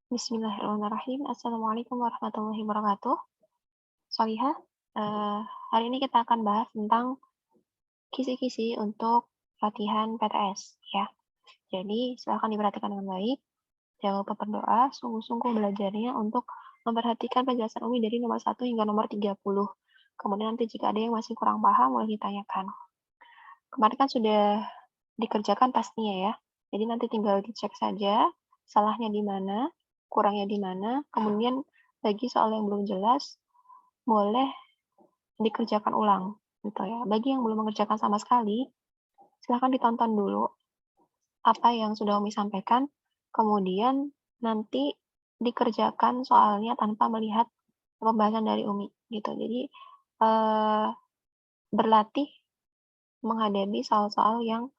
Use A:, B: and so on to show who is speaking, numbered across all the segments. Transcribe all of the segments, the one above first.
A: Bismillahirrahmanirrahim. Assalamualaikum warahmatullahi wabarakatuh. Solihah, hari ini kita akan bahas tentang kisi-kisi untuk latihan PTS ya. Jadi silakan diperhatikan dengan baik. Jangan lupa berdoa, sungguh-sungguh belajarnya untuk memperhatikan penjelasan Umi dari nomor 1 hingga nomor 30. Kemudian nanti jika ada yang masih kurang paham, boleh ditanyakan. Kemarin kan sudah dikerjakan pastinya ya. Jadi nanti tinggal dicek saja salahnya di mana, kurangnya di mana. Kemudian bagi soal yang belum jelas, boleh dikerjakan ulang gitu ya. Bagi yang belum mengerjakan sama sekali, silahkan ditonton dulu apa yang sudah Umi sampaikan, kemudian nanti dikerjakan soalnya tanpa melihat pembahasan dari Umi gitu. Jadi berlatih menghadapi soal-soal yang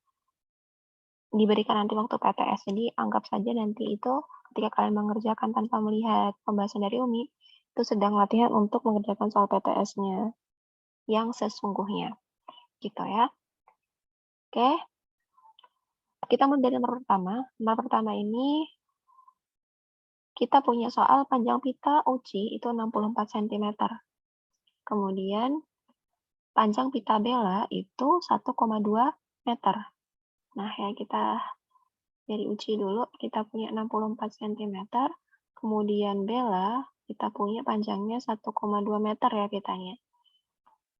A: diberikan nanti waktu PTS. Jadi anggap saja nanti itu ketika kalian mengerjakan tanpa melihat pembahasan dari Umi, itu sedang latihan untuk mengerjakan soal PTS-nya yang sesungguhnya. Gitu ya. Oke. Kita mulai dari nomor pertama. Nomor pertama ini kita punya soal panjang pita uci itu 64 cm. Kemudian panjang pita bela itu 1,2 meter. Nah, ya kita dari uci dulu, kita punya 64 cm. Kemudian bela, kita punya panjangnya 1,2 meter ya pitanya.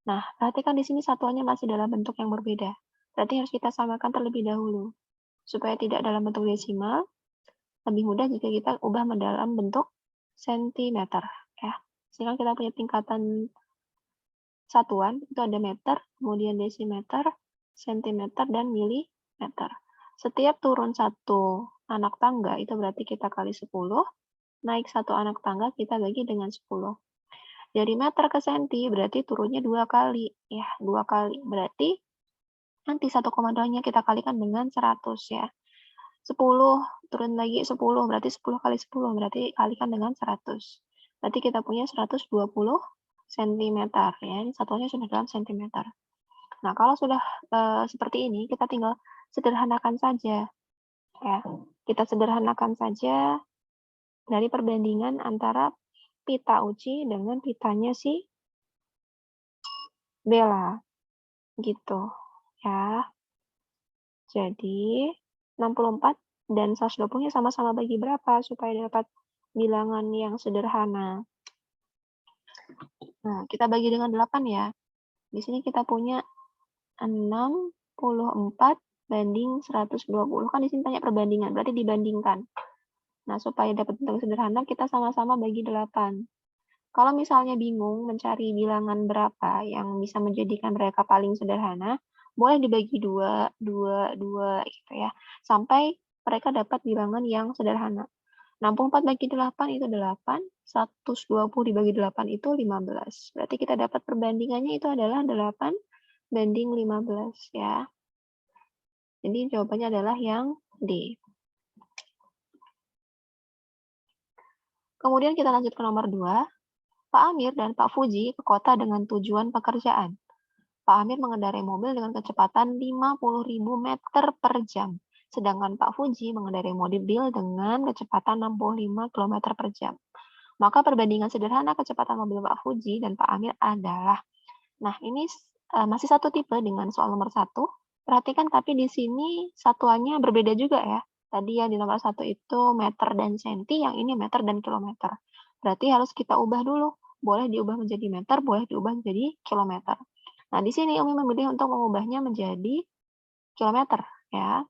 A: Nah, perhatikan di sini satuannya masih dalam bentuk yang berbeda. Berarti harus kita samakan terlebih dahulu. Supaya tidak dalam bentuk desimal, lebih mudah jika kita ubah dalam bentuk sentimeter. Ya. Sehingga kita punya tingkatan satuan, itu ada meter, kemudian desimeter, sentimeter, dan milimeter. Setiap turun satu anak tangga, itu berarti kita kali 10, naik satu anak tangga, kita bagi dengan 10. Dari meter ke senti, berarti turunnya 2 kali. Ya, 2 kali. Berarti nanti 1,2-nya kita kalikan dengan 100 ya. 10, turun lagi 10, berarti 10 kali 10, berarti kalikan dengan 100. Berarti kita punya 120 cm ya. Ini satuannya sudah dalam sentimeter. Nah, kalau sudah seperti ini, kita tinggal sederhanakan saja. Ya, kita sederhanakan saja dari perbandingan antara pita uci dengan pitanya si bela. Gitu. Ya. Jadi, 64 dan 120-nya sama-sama bagi berapa supaya dapat bilangan yang sederhana. Nah, kita bagi dengan 8 ya. Di sini kita punya 64 banding 120. Kan di sini tanya perbandingan, berarti dibandingkan. Nah, supaya dapat bentuk sederhana, kita sama-sama bagi 8. Kalau misalnya bingung mencari bilangan berapa yang bisa menjadikan mereka paling sederhana, boleh dibagi 2, 2, 2 gitu ya. Sampai mereka dapat bilangan yang sederhana. 64 bagi 8 itu 8, 120 dibagi 8 itu 15. Berarti kita dapat perbandingannya itu adalah 8 banding 15 ya. Jadi jawabannya adalah yang D. Kemudian kita lanjut ke nomor 2. Pak Amir dan Pak Fuji ke kota dengan tujuan pekerjaan. Pak Amir mengendarai mobil dengan kecepatan 50.000 meter per jam. Sedangkan Pak Fuji mengendarai mobil dengan kecepatan 65 km per jam. Maka perbandingan sederhana kecepatan mobil Pak Fuji dan Pak Amir adalah. Nah, ini masih satu tipe dengan soal nomor 1. Perhatikan tapi di sini satuannya berbeda juga ya. Tadi yang di nomor 1 itu meter dan senti, yang ini meter dan kilometer. Berarti harus kita ubah dulu. Boleh diubah menjadi meter, boleh diubah menjadi kilometer. Nah, di sini Umi memilih untuk mengubahnya menjadi kilometer ya.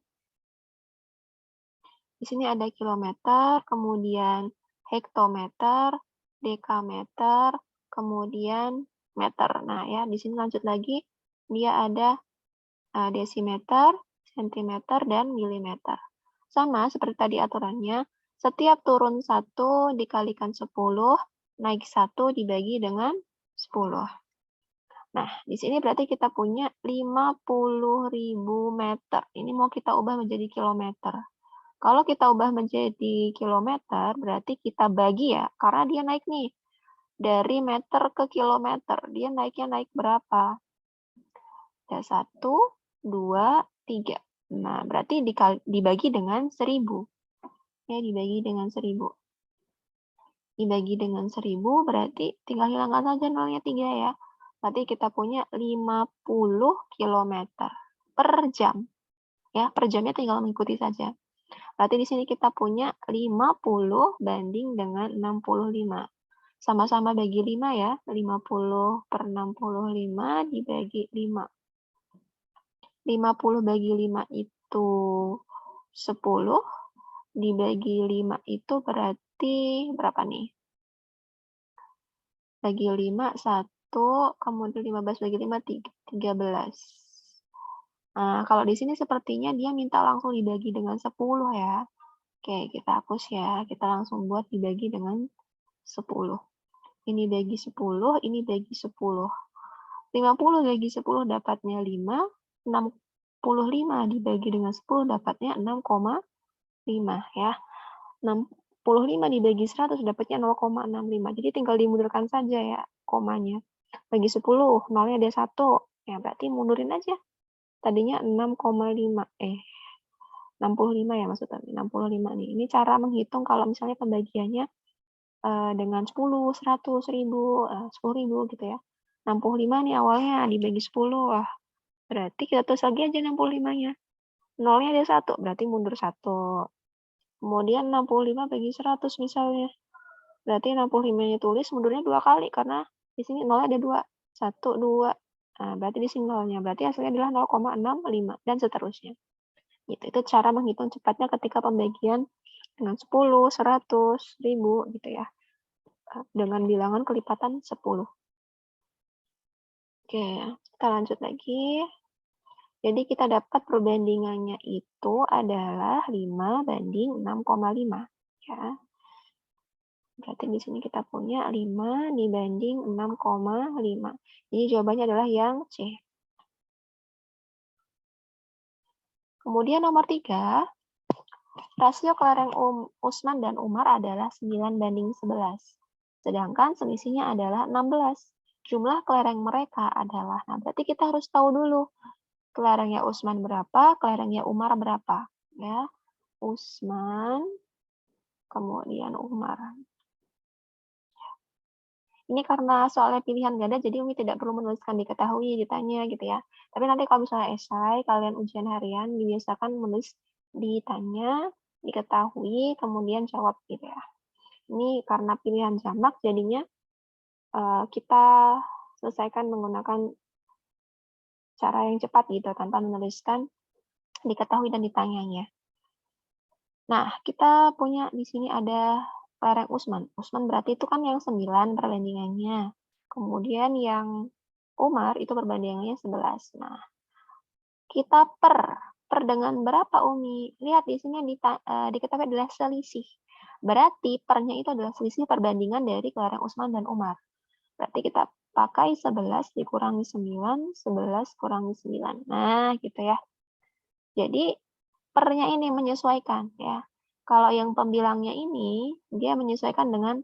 A: Di sini ada kilometer, kemudian hektometer, dekameter, kemudian meter. Nah, ya, di sini lanjut lagi, dia ada desimeter, sentimeter, dan milimeter. Sama seperti tadi aturannya, setiap turun 1 dikalikan 10, naik 1 dibagi dengan 10. Nah, di sini berarti kita punya 50.000 meter. Ini mau kita ubah menjadi kilometer. Kalau kita ubah menjadi kilometer, berarti kita bagi ya, karena dia naik nih. Dari meter ke kilometer, dia naik berapa? Ada 1, 2, 3. Nah, berarti dibagi dengan 1000. Ya, dibagi dengan 1000. dibagi dengan 1000 berarti tinggal hilangkan saja nolnya 3 ya. Berarti kita punya 50 kilometer per jam. Ya, per jamnya tinggal mengikuti saja. Berarti di sini kita punya 50 banding dengan 65. Sama-sama bagi 5 ya. 50 per 65 dibagi 5. 50 bagi 5 itu 10. Dibagi 5 itu berarti berapa nih? Bagi 5, 1. Kemudian 15 bagi 5, 13. Nah, kalau di sini sepertinya dia minta langsung dibagi dengan 10 ya. Oke, kita hapus ya. Kita langsung buat dibagi dengan 10. Ini bagi 10, ini bagi 10. 50 bagi 10 dapatnya 5. 65 dibagi dengan 10 dapatnya 6,5 ya. 65 dibagi 100 dapatnya 0,65. Jadi tinggal dimundurkan saja ya komanya. Bagi 10, nolnya ada 1. Ya, berarti mundurin aja. Tadinya 6,5. 65 ya maksudnya. 65 nih. Ini cara menghitung kalau misalnya pembagiannya dengan 10, 100, 1000, 10.000 gitu ya. 65 nih awalnya dibagi 10. Wah, berarti kita tulis lagi aja 65-nya. Nolnya ada 1, berarti mundur 1. Kemudian 65 bagi 100 misalnya. Berarti 65-nya tulis, mundurnya 2 kali karena di sini nolnya ada 2. 1, 2. Nah, berarti di sini nolnya. Berarti hasilnya adalah 0,65 dan seterusnya. Gitu. Itu cara menghitung cepatnya ketika pembagian dengan 10, 100, 1000 gitu ya. Dengan bilangan kelipatan 10. Oke, kita lanjut lagi. Jadi kita dapat perbandingannya itu adalah 5 banding 6,5 ya. Berarti di sini kita punya 5 dibanding 6,5. Jadi jawabannya adalah yang C. Kemudian nomor 3, rasio kelereng Usman dan Umar adalah 9 banding 11. Sedangkan selisihnya adalah 16. Jumlah kelereng mereka adalah, nah berarti kita harus tahu dulu kelerengnya Usman berapa, kelerengnya Umar berapa. Ya, Usman, kemudian Umar. Ini karena soalnya pilihan ganda, jadi Umi tidak perlu menuliskan diketahui, ditanya gitu ya. Tapi nanti kalau misalnya esai, kalian ujian harian, dibiasakan menulis ditanya, diketahui, kemudian jawab gitu ya. Ini karena pilihan jamak, jadinya kita selesaikan menggunakan cara yang cepat gitu, tanpa menuliskan diketahui dan ditanyanya. Nah, kita punya di sini ada kelereng Usman. Usman berarti itu kan yang 9 perbandingannya. Kemudian yang Umar itu perbandingannya 11. Nah, kita per dengan berapa Umi? Lihat di sini diketahui adalah selisih. Berarti pernya itu adalah selisih perbandingan dari kelereng Usman dan Umar. Berarti kita pakai 11 dikurangi 9, 11 kurangi 9. Nah, gitu ya. Jadi pernya ini menyesuaikan ya. Kalau yang pembilangnya ini dia menyesuaikan dengan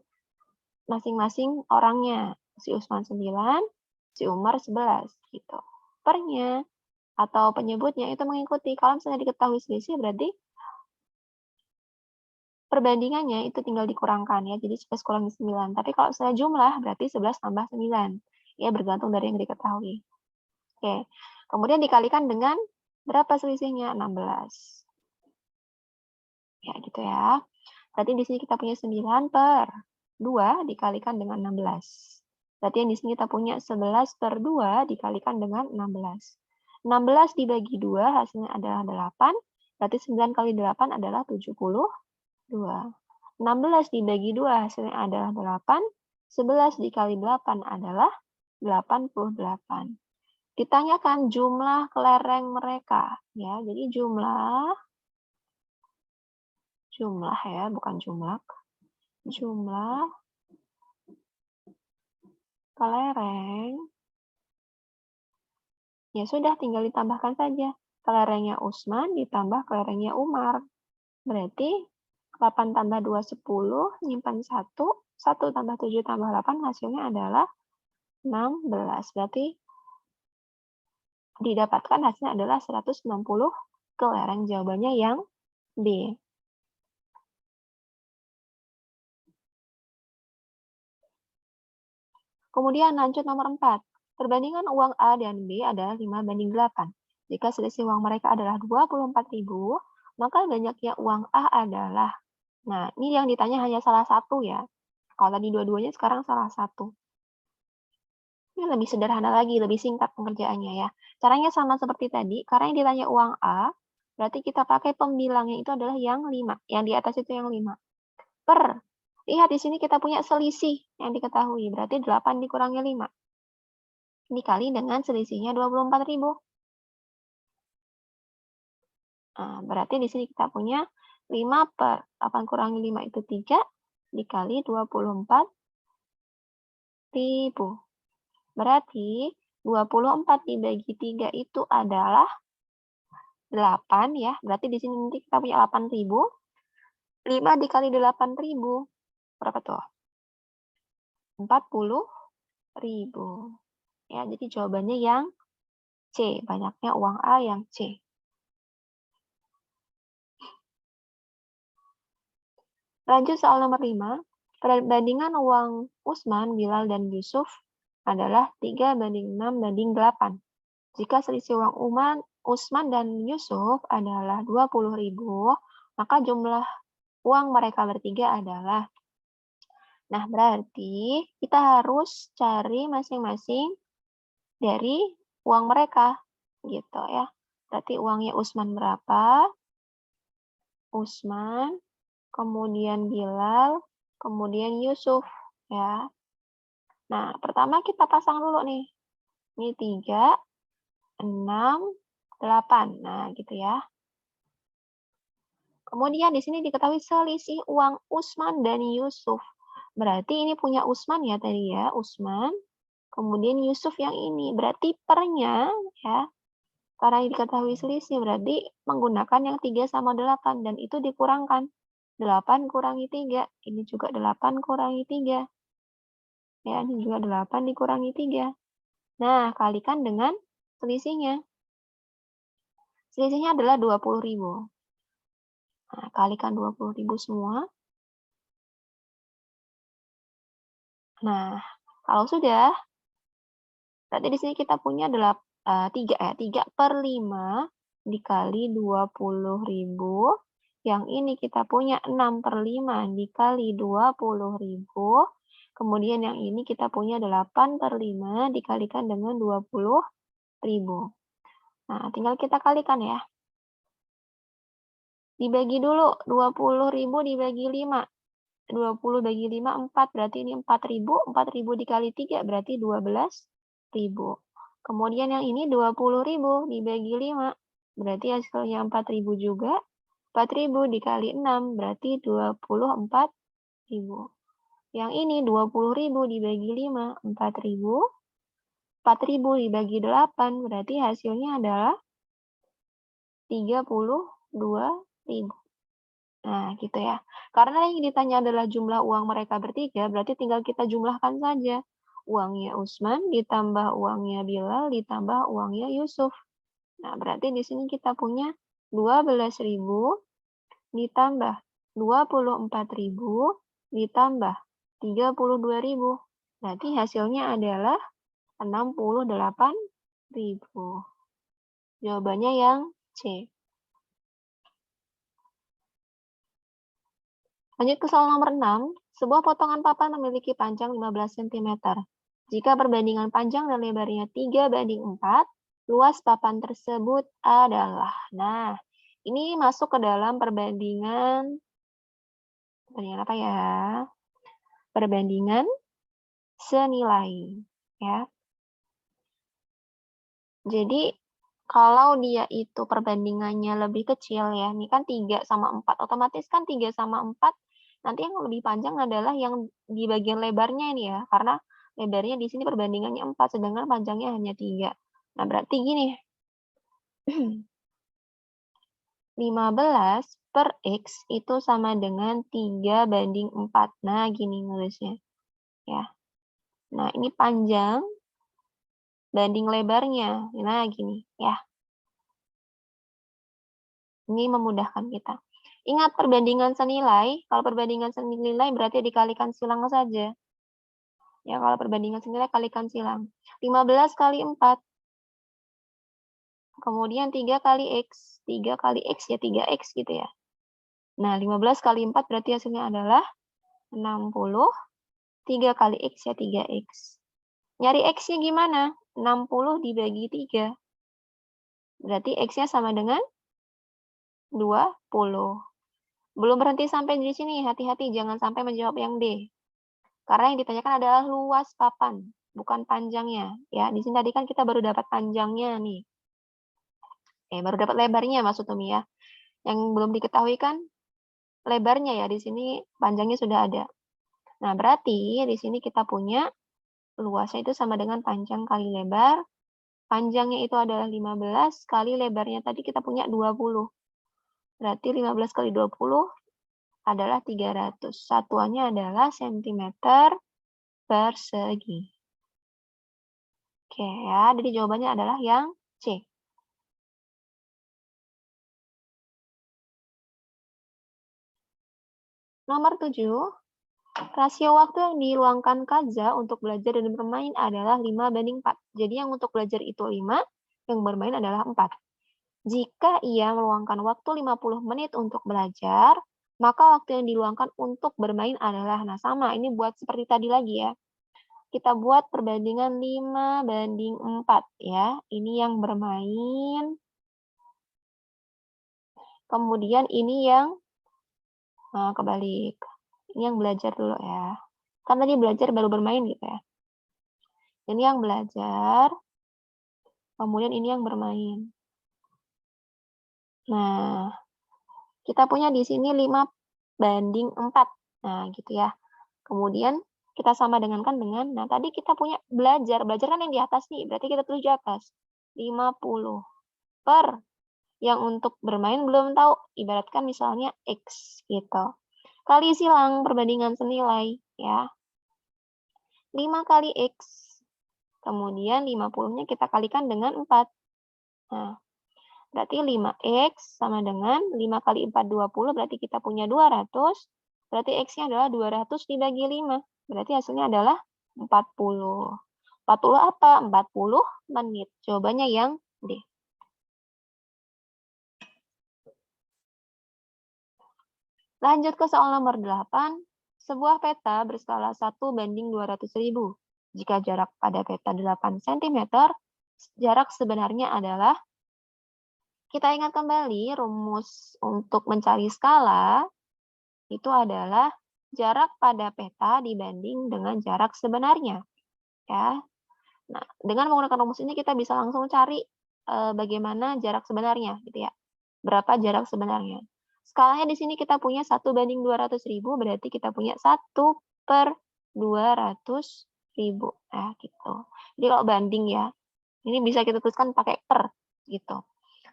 A: masing-masing orangnya. Si Usman 9, si Umar 11 gitu. Pernya atau penyebutnya itu mengikuti. Kalau misalnya diketahui selisih berarti perbandingannya itu tinggal dikurangkan ya. Jadi 11 kurangi 9. Tapi kalau misalnya jumlah berarti 11 tambah 9. Ya bergantung dari yang diketahui. Oke. Kemudian dikalikan dengan berapa selisihnya? 16. Ya, gitu ya. Berarti di sini kita punya 9 per 2 dikalikan dengan 16. Berarti yang di sini kita punya 11 per 2 dikalikan dengan 16. 16 dibagi 2 hasilnya adalah 8. Berarti 9 kali 8 adalah 72. 16 dibagi 2 hasilnya adalah 8. 11 dikali 8 adalah 88. Ditanyakan jumlah kelereng mereka. Ya, jadi jumlah ya, bukan jumlah. Jumlah kelereng. Ya sudah, tinggal ditambahkan saja. Kelerengnya Usman ditambah kelerengnya Umar. Berarti 8 tambah 2, 10, nyimpan 1. 1 tambah 7 tambah 8 hasilnya adalah 16. Berarti didapatkan hasilnya adalah 160 kelereng. Jawabannya yang B. Kemudian lanjut nomor 4. Perbandingan uang A dan B adalah 5:8. Jika selisih uang mereka adalah 24.000, maka banyaknya uang A adalah. Nah, ini yang ditanya hanya salah satu ya. Kalau tadi dua-duanya, sekarang salah satu. Ini lebih sederhana lagi, lebih singkat pengerjaannya ya. Caranya sama seperti tadi, karena yang ditanya uang A, berarti kita pakai pembilangnya itu adalah yang 5. Yang di atas itu yang 5. Per. Lihat di sini kita punya selisih yang diketahui, berarti 8 dikurangi 5. Dikali dengan selisihnya 24.000. Nah, berarti di sini kita punya 5 per 8 kurangi 5 itu 3, dikali 24.000. Berarti 24 dibagi 3 itu adalah 8 ya. Berarti di sini nanti kita punya 8.000. 5 dikali 8.000. Berapa tuh? 40.000. Ya, jadi jawabannya yang C. Banyaknya uang A yang C. Lanjut soal nomor 5. Perbandingan uang Usman, Bilal, dan Yusuf adalah 3:6:8. Jika selisih uang Usman dan Yusuf adalah 20.000, maka jumlah uang mereka bertiga adalah. Nah, berarti kita harus cari masing-masing dari uang mereka, gitu ya. Berarti uangnya Usman berapa? Usman, kemudian Bilal, kemudian Yusuf, ya. Nah, pertama kita pasang dulu nih. Ini 3, 6, 8. Nah, gitu ya. Kemudian di sini diketahui selisih uang Usman dan Yusuf. Berarti ini punya Usman ya tadi ya, Usman. Kemudian Yusuf yang ini. Berarti pernya ya, karena diketahui selisih berarti menggunakan yang 3 sama 8 dan itu dikurangkan. 8 kurangi 3, ini juga 8 kurangi 3. Ya, ini juga 8 dikurangi 3. Nah, kalikan dengan selisihnya. Selisihnya adalah 20.000. Nah, kalikan 20.000 semua. Nah, kalau sudah, berarti di sini kita punya 3 ya. 3/5 dikali 20.000. Yang ini kita punya 6/5 dikali 20.000. Kemudian yang ini kita punya 8/5 dikalikan dengan 20.000. Nah, tinggal kita kalikan ya. Dibagi dulu, 20.000 dibagi 5. 20 bagi 5, 4. Berarti ini 4.000. 4.000 dikali 3 berarti 12.000. Kemudian yang ini 20.000 dibagi 5. Berarti hasilnya 4.000 juga. 4.000 dikali 6 berarti 24.000. Yang ini 20.000 dibagi 5, 4.000. 4.000 dibagi 8 berarti hasilnya adalah 32.000. Nah, gitu ya. Karena yang ditanya adalah jumlah uang mereka bertiga, berarti tinggal kita jumlahkan saja. Uangnya Usman ditambah uangnya Bilal ditambah uangnya Yusuf. Nah, berarti di sini kita punya 12.000 ditambah 24.000 ditambah 32.000. Berarti hasilnya adalah 68.000. Jawabannya yang C. Lanjut ke soal nomor 6. Sebuah potongan papan memiliki panjang 15 cm. Jika perbandingan panjang dan lebarnya 3:4, luas papan tersebut adalah. Nah, ini masuk ke dalam perbandingan apa ya? Perbandingan senilai, ya. Jadi, kalau dia itu perbandingannya lebih kecil ya, ini kan 3 sama 4, otomatis kan 3 sama 4, nanti yang lebih panjang adalah yang di bagian lebarnya ini ya, karena lebarnya di sini perbandingannya 4, sedangkan panjangnya hanya 3. Nah, berarti gini, 15 per X itu sama dengan 3:4. Nah, gini nulisnya. Ya. Nah, ini panjang banding lebarnya. Nah, gini ya. Ini memudahkan kita. Ingat perbandingan senilai, kalau perbandingan senilai berarti dikalikan silang saja. Ya, kalau perbandingan senilai kalikan silang. 15 kali 4. Kemudian 3 kali X. 3 kali X ya 3X gitu ya. Nah, 15 kali 4 berarti hasilnya adalah 60. 3 kali X ya 3X. Nyari X-nya gimana? 60 dibagi 3. Berarti X-nya sama dengan 20. Belum berhenti sampai di sini, hati-hati jangan sampai menjawab yang D. Karena yang ditanyakan adalah luas papan, bukan panjangnya. Ya, di sini tadi kan kita baru dapat panjangnya nih. Baru dapat lebarnya maksud Umi ya. Yang belum diketahui kan lebarnya ya, di sini panjangnya sudah ada. Nah, berarti di sini kita punya luasnya itu sama dengan panjang kali lebar. Panjangnya itu adalah 15 kali lebarnya tadi kita punya 20. Berarti 15 kali 20 adalah 300. Satuannya adalah sentimeter persegi. Oke ya, jadi jawabannya adalah yang C. Nomor 7, rasio waktu yang diluangkan Kaza untuk belajar dan bermain adalah 5:4. Jadi yang untuk belajar itu 5, yang bermain adalah 4. Jika ia meluangkan waktu 50 menit untuk belajar, maka waktu yang diluangkan untuk bermain adalah, nah sama, ini buat seperti tadi lagi ya. Kita buat perbandingan 5:4 ya. Ini yang bermain. Kemudian ini yang kebalik. Ini yang belajar dulu ya. Kan tadi belajar baru bermain gitu ya. Ini yang belajar. Kemudian ini yang bermain. Nah, kita punya di sini 5:4. Nah, gitu ya. Kemudian kita sama dengankan dengan, nah tadi kita punya belajar. Belajar kan yang di atas nih, berarti kita tulis di atas. 50 per yang untuk bermain belum tahu, ibaratkan misalnya X gitu. Kali silang perbandingan senilai ya. 5 kali X. Kemudian 50-nya kita kalikan dengan 4. Nah, berarti 5X sama dengan 5 kali 4 20, berarti kita punya 200. Berarti X-nya adalah 200 dibagi 5. Berarti hasilnya adalah 40. 40 apa? 40 menit. Jawabannya yang D. Lanjut ke soal nomor 8. Sebuah peta berskala 1:200.000. Jika jarak pada peta 8 cm, jarak sebenarnya adalah, kita ingat kembali rumus untuk mencari skala, itu adalah jarak pada peta dibanding dengan jarak sebenarnya. Ya. Nah, dengan menggunakan rumus ini kita bisa langsung cari bagaimana jarak sebenarnya, gitu ya. Berapa jarak sebenarnya. Skalanya di sini kita punya 1:200.000, berarti kita punya 1/200.000. Nah, gitu. Jadi kalau banding ya, ini bisa kita tuliskan pakai per, gitu.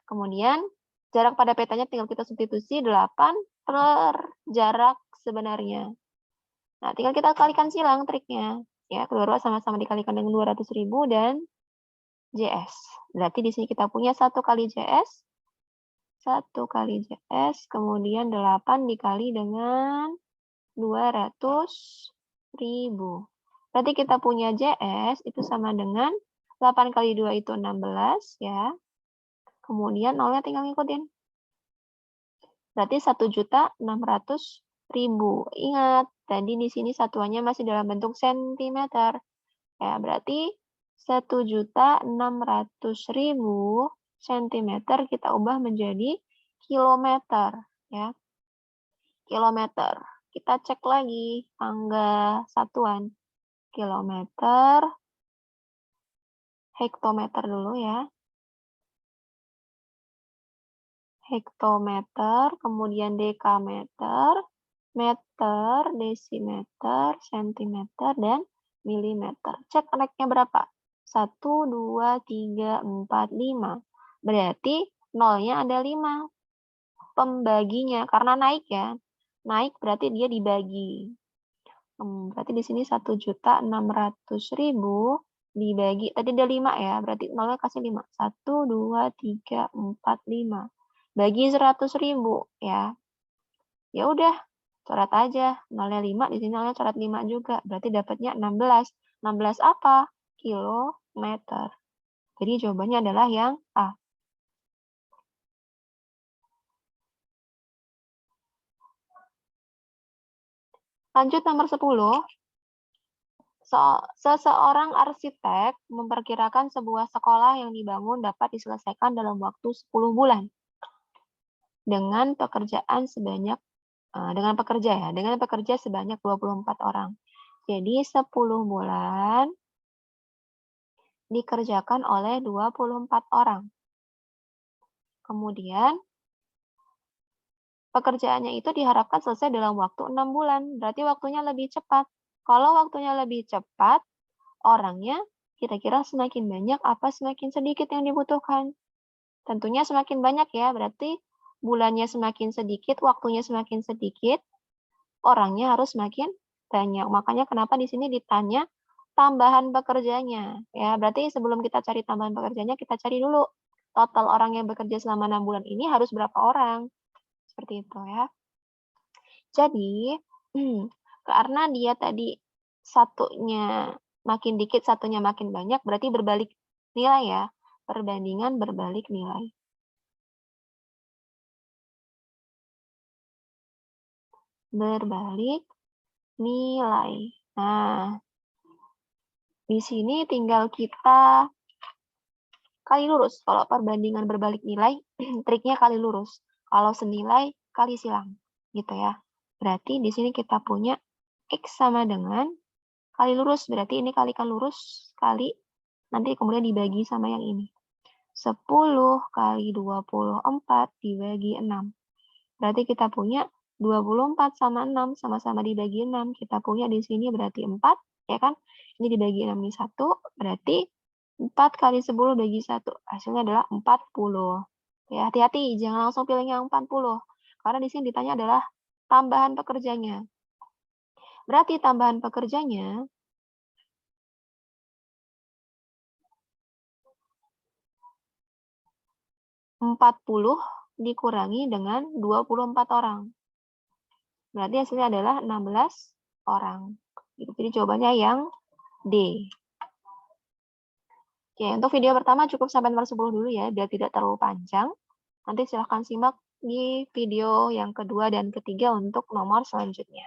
A: Kemudian, jarak pada petanya tinggal kita substitusi 8 per jarak sebenarnya. Nah, tinggal kita kalikan silang triknya. Ya, kedua-dua sama-sama dikalikan dengan 200.000 dan JS. Berarti di sini kita punya 1 kali JS, 1 kali JS, kemudian 8 dikali dengan 200.000. Berarti kita punya JS itu sama dengan 8 kali 2 itu 16 ya. Kemudian nolnya tinggal ngikutin. Berarti 1.600.000. Ingat, tadi di sini satuannya masih dalam bentuk sentimeter. Ya, berarti 1.600.000 sentimeter kita ubah menjadi kilometer. Ya. Kilometer. Kita cek lagi tangga satuan. Kilometer, hektometer dulu ya. Hektometer, kemudian dekameter, meter, desimeter, sentimeter, dan milimeter. Cek naiknya berapa? 1, 2, 3, 4, 5. Berarti nolnya ada 5. Pembaginya, karena naik ya. Naik berarti dia dibagi. Berarti di sini 1.600.000 dibagi, tadi ada 5 ya, berarti nolnya kasih 5. 1, 2, 3, 4, 5. Bagi 100.000 ya. Ya udah, coret aja. Nolnya 5, di sini nolnya coret 5 juga. Berarti dapatnya 16. 16 apa? Kilometer. Jadi jawabannya adalah yang A. Lanjut nomor 10. Seseorang arsitek memperkirakan sebuah sekolah yang dibangun dapat diselesaikan dalam waktu 10 bulan dengan pekerjaan sebanyak dengan pekerja sebanyak 24 orang. Jadi 10 bulan dikerjakan oleh 24 orang. Kemudian pekerjaannya itu diharapkan selesai dalam waktu 6 bulan. Berarti waktunya lebih cepat. Kalau waktunya lebih cepat, orangnya kira-kira semakin banyak apa semakin sedikit yang dibutuhkan? Tentunya semakin banyak ya, berarti bulannya semakin sedikit, waktunya semakin sedikit, orangnya harus semakin banyak. Makanya kenapa di sini ditanya tambahan pekerjanya. Ya, berarti sebelum kita cari tambahan pekerjanya, kita cari dulu total orang yang bekerja selama 6 bulan ini harus berapa orang. Seperti itu ya. Jadi, karena dia tadi satunya makin dikit, satunya makin banyak, berarti berbalik nilai ya. Perbandingan berbalik nilai. Berbalik nilai. Nah, di sini tinggal kita kali lurus. Kalau perbandingan berbalik nilai, triknya kali lurus. Kalau senilai, kali silang. Gitu ya. Berarti di sini kita punya X sama dengan kali lurus. Berarti ini kalikan lurus, kali. Nanti kemudian dibagi sama yang ini. 10 kali 24 dibagi 6. Berarti kita punya 24 sama 6, sama-sama dibagi 6. Kita punya di sini berarti 4, ya kan? Ini dibagi 6 ini 1, berarti 4 kali 10 bagi 1. Hasilnya adalah 40. Ya, hati-hati, jangan langsung pilih yang 40. Karena di sini ditanya adalah tambahan pekerjanya. Berarti tambahan pekerjanya 40 dikurangi dengan 24 orang. Berarti hasilnya adalah 16 orang. Jadi jawabannya yang D. Oke, untuk video pertama cukup sampai nomor 10 dulu ya, biar tidak terlalu panjang. Nanti silahkan simak di video yang kedua dan ketiga untuk nomor selanjutnya.